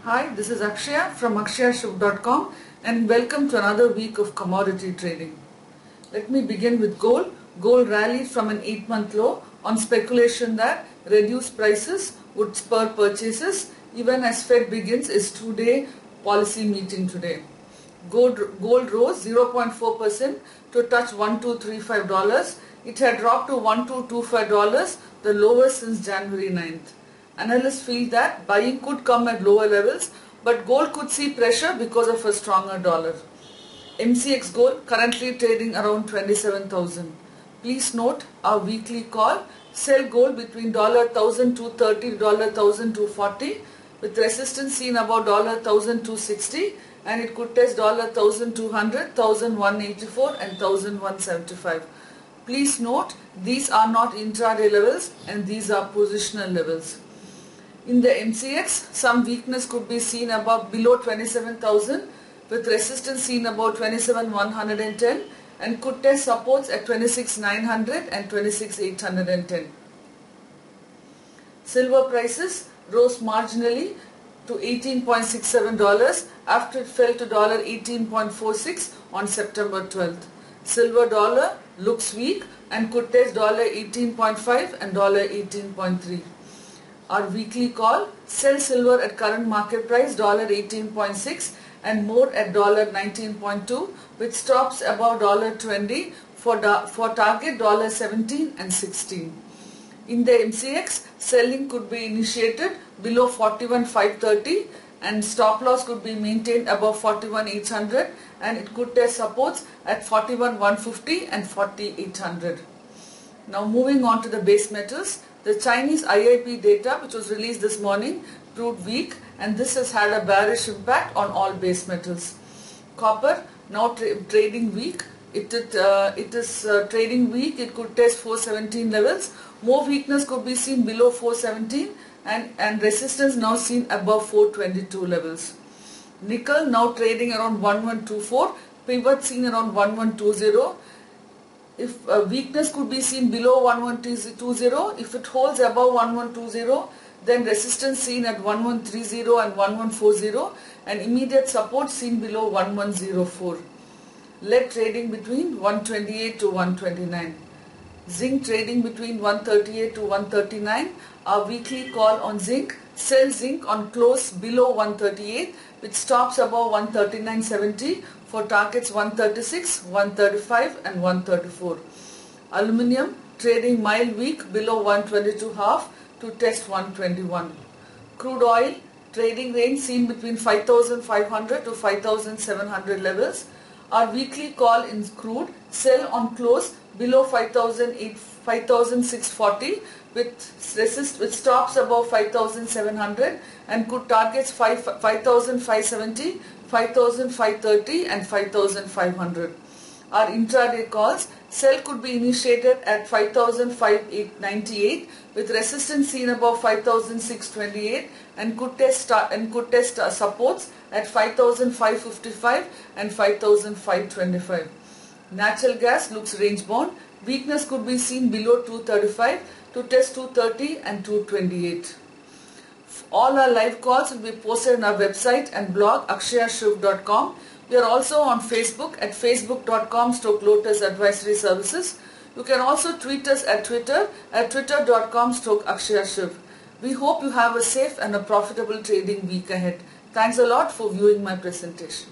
Hi, this is Akshaya from akshayashiv.com and welcome to another week of commodity trading. Let me begin with gold. Gold rallied from an 8-month low on speculation that reduced prices would spur purchases even as Fed begins its 2-day policy meeting today. Gold rose 0.4% to touch $1235. It had dropped to $1225, the lowest since January 9th. Analysts feel that buying could come at lower levels, but gold could see pressure because of a stronger dollar. MCX gold currently trading around 27,000. Please note our weekly call: sell gold between $1,230 to $1,240 with resistance seen above $1,260, and it could test $1,200, $1,184 and $1,175. Please note these are not intraday levels and these are positional levels. In the MCX, some weakness could be seen below 27,000 with resistance seen about 27,110 and could test supports at 26,900 and 26,810. Silver prices rose marginally to $18.67 after it fell to $18.46 on September 12th. Silver dollar looks weak and could test $18.5 and $18.3. Our weekly call: sell silver at current market price $18.6 and more at $19.2 with stops above $20 for target $17 and 16. In the MCX, selling could be initiated below 41,530 and stop loss could be maintained above 41,800 and it could test supports at 41,150 and 40,800. Now moving on to the base metals. The Chinese IIP data, which was released this morning, proved weak, and this has had a bearish impact on all base metals. Copper now trading weak. It is trading weak. It could test 417 levels. More weakness could be seen below 417 and resistance now seen above 422 levels. Nickel now trading around 1124. Pivot seen around 1120. If weakness could be seen below 1120, if it holds above 1120, then resistance seen at 1130 and 1140 and immediate support seen below 1104. Lead trading between 128 to 129. Zinc trading between 138 to 139. Our weekly call on zinc: sell zinc on close below 138 with stops above 139.70 for targets 136, 135 and 134. Aluminium trading mild weak below 122.5 to test 121. Crude oil trading range seen between 5,500 to 5,700 levels. Our weekly call in crude: sell on close below 5,640 with stops above 5,700 and could targets 5,570, 5,530 and 5,500. Our intraday calls: sell could be initiated at 5,598 with resistance seen above 5,628 and could test supports at 5,555 and 5,525. Natural gas looks range bound. Weakness could be seen below 235 to test 230 and 228. All our live calls will be posted on our website and blog akshayashiv.com. We are also on Facebook at facebook.com/Lotus Advisory Services. You can also tweet us at Twitter at twitter.com/akshayashiv. We hope you have a safe and a profitable trading week ahead. Thanks a lot for viewing my presentation.